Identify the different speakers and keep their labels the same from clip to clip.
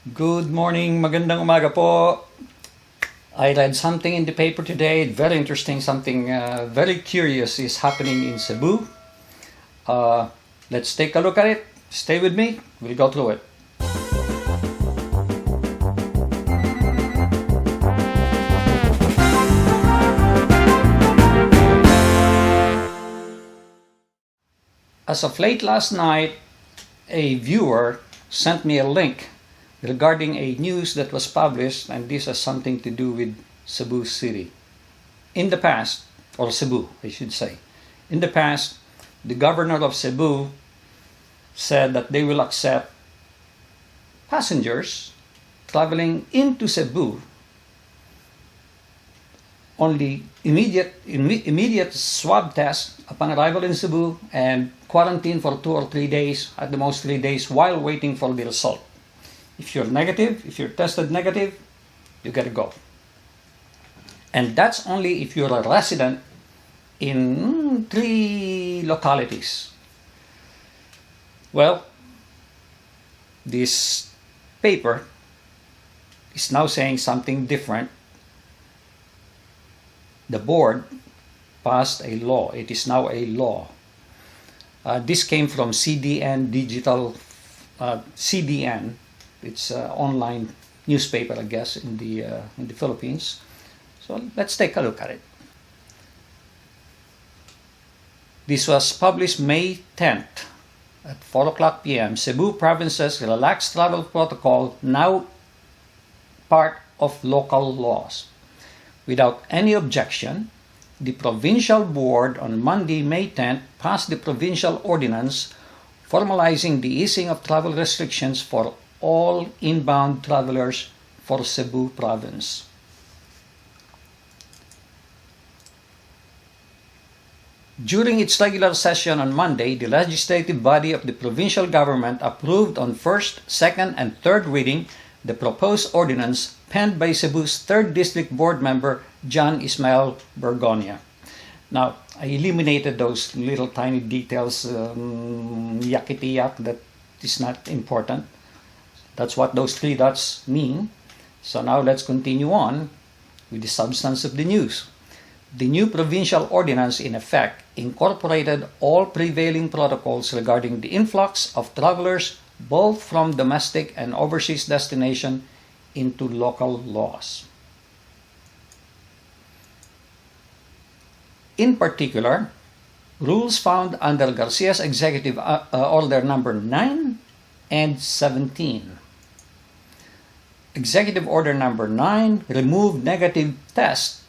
Speaker 1: Good morning, magandang umaga po. I read something in the paper today, very interesting, something very curious is happening in Cebu. Let's take a look at it. Stay with me, we'll go through it. As of late last night, a viewer sent me a link regarding a news that was published, and this has something to do with Cebu City. In the past, or Cebu, I should say, in the past, the governor of Cebu said that they will accept passengers traveling into Cebu only immediate swab test upon arrival in Cebu and quarantine for 2 or 3 days, at the most 3 days, while waiting for the result. If you're negative, if you're tested negative, you gotta go. And that's only if you're a resident in 3 localities. Well, this paper is now saying something different. The board passed a law. It is now a law. This came from CDN Digital, CDN. It's an online newspaper, I guess, in the Philippines. So let's take a look at it. This was published May 10th at 4 o'clock p.m. Cebu Province's relaxed travel protocol, now part of local laws. Without any objection, the Provincial Board on Monday, May 10th, passed the provincial ordinance formalizing the easing of travel restrictions for all inbound travelers for Cebu Province. During its regular session on Monday, the legislative body of the provincial government approved on first, second, and third reading the proposed ordinance penned by Cebu's 3rd District Board member, John Ismael Bergonia. Now, I eliminated those little tiny details, yakety-yak, that is not important. That's what those 3 dots mean. So now let's continue on with the substance of the news. The new provincial ordinance in effect incorporated all prevailing protocols regarding the influx of travelers both from domestic and overseas destination into local laws. In particular, rules found under Garcia's Executive Order number 9 and 17. Executive Order number 9 removed negative test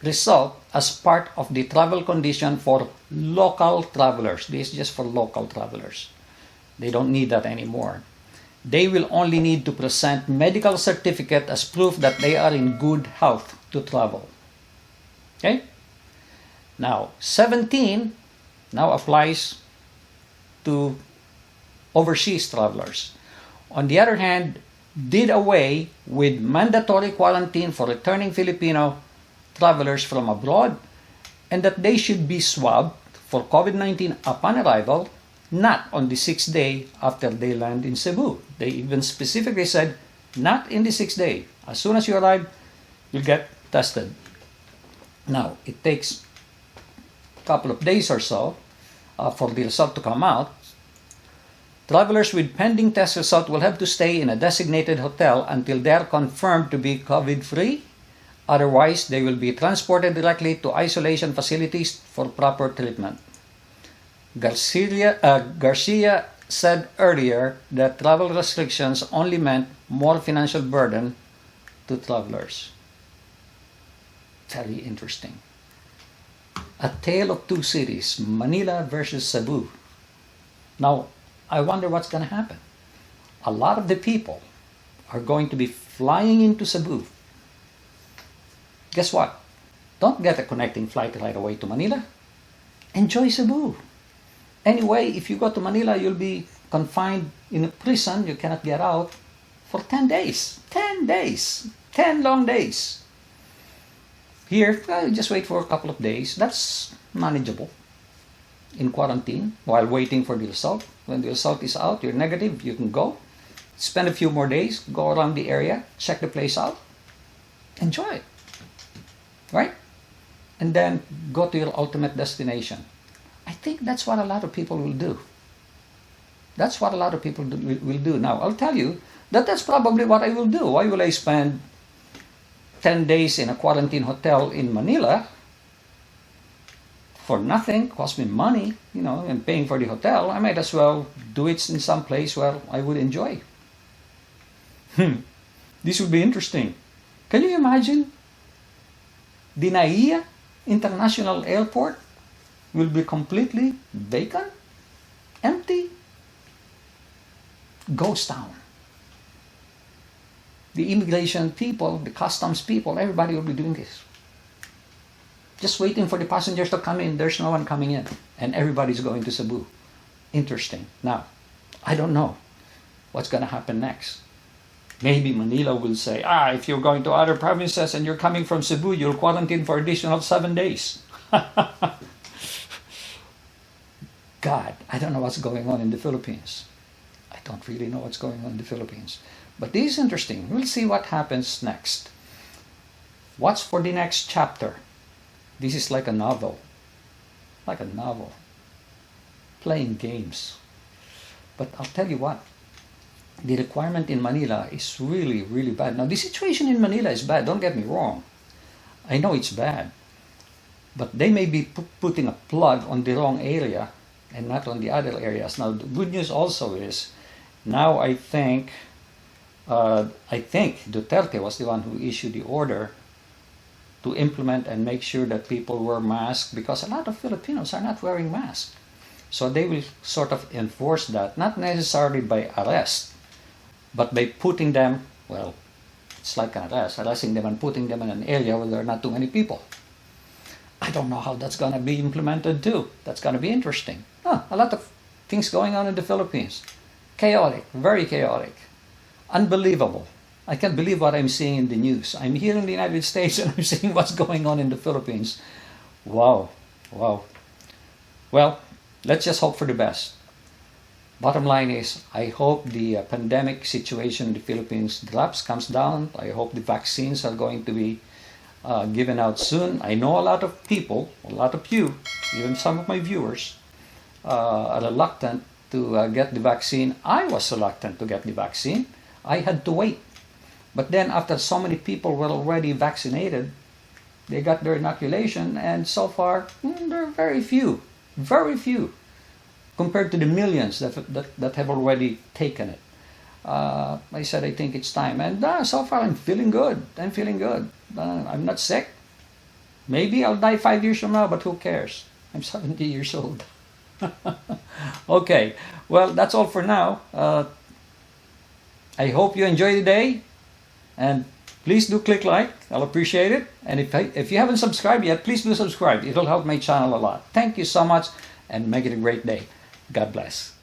Speaker 1: result as part of the travel condition for local travelers. This is just for local travelers. They don't need that anymore. They will only need to present medical certificate as proof that they are in good health to travel. Okay? Now, 17 now applies to overseas travelers. On the other hand, did away with mandatory quarantine for returning Filipino travelers from abroad, and that they should be swabbed for COVID-19 upon arrival, not on the 6th day after they land in Cebu. They even specifically said, not in the 6th day. As soon as you arrive, you get tested. Now, it takes a couple of days or so for the result to come out. Travelers with pending test result will have to stay in a designated hotel until they are confirmed to be COVID-free. Otherwise, they will be transported directly to isolation facilities for proper treatment. Garcia said earlier that travel restrictions only meant more financial burden to travelers. Very interesting. A tale of 2 cities, Manila versus Cebu. Now, I wonder what's going to happen. A lot of the people are going to be flying into Cebu. Guess what? Don't get a connecting flight right away to Manila. Enjoy Cebu. Anyway, if you go to Manila, you'll be confined in a prison. You cannot get out for 10 days. 10 days. 10 long days. Here, just wait for a couple of days. That's manageable. In quarantine while waiting for the result. When the result is out, you're negative, you can go. spend a few more days, go around the area, check the place out, enjoy it, right? And then go to your ultimate destination. I think that's what a lot of people will do. That's what a lot of people will do. Now, I'll tell you that that's probably what I will do. Why will I spend 10 days in a quarantine hotel in Manila for nothing, cost me money, and paying for the hotel? I might as well do it in some place where I would enjoy. This would be interesting. Can you imagine? The NAIA International Airport will be completely vacant, empty, ghost town. The immigration people, the customs people, everybody will be doing this. Just waiting for the passengers to come in. There's no one coming in. And everybody's going to Cebu. Interesting. Now, I don't know what's going to happen next. Maybe Manila will say, if you're going to other provinces and you're coming from Cebu, you'll quarantine for additional 7 days. God, I don't know what's going on in the Philippines. I don't really know what's going on in the Philippines. But this is interesting. We'll see what happens next. What's for the next chapter? This is like a novel. Like a novel. Playing games. But I'll tell you what. The requirement in Manila is really, really bad. Now, the situation in Manila is bad. Don't get me wrong. I know it's bad. But they may be putting a plug on the wrong area and not on the other areas. Now, the good news also is, now I think Duterte was the one who issued the order to implement and make sure that people wear masks, because a lot of Filipinos are not wearing masks. So they will sort of enforce that, not necessarily by arrest, but by putting them, well, it's like an arrest, arresting them and putting them in an area where there are not too many people. I don't know how that's going to be implemented too. That's going to be interesting. A lot of things going on in the Philippines. Chaotic, very chaotic. Unbelievable. I can't believe what I'm seeing in the news. I'm here in the United States and I'm seeing what's going on in the Philippines. Wow. Well, let's just hope for the best. Bottom line is, I hope the pandemic situation in the Philippines drops, comes down. I hope the vaccines are going to be given out soon. I know a lot of people, a lot of you, even some of my viewers, are reluctant to get the vaccine. I was reluctant to get the vaccine. I had to wait. But then after so many people were already vaccinated, they got their inoculation, and so far, there are very few, compared to the millions that have already taken it. I said, I think it's time. And so far, I'm feeling good. I'm not sick. Maybe I'll die 5 years from now, but who cares? I'm 70 years old. Okay, well, that's all for now. I hope you enjoy the day. And please do click like. I'll appreciate it. And if you haven't subscribed yet, please do subscribe. It'll help my channel a lot. Thank you so much, and make it a great day. God bless.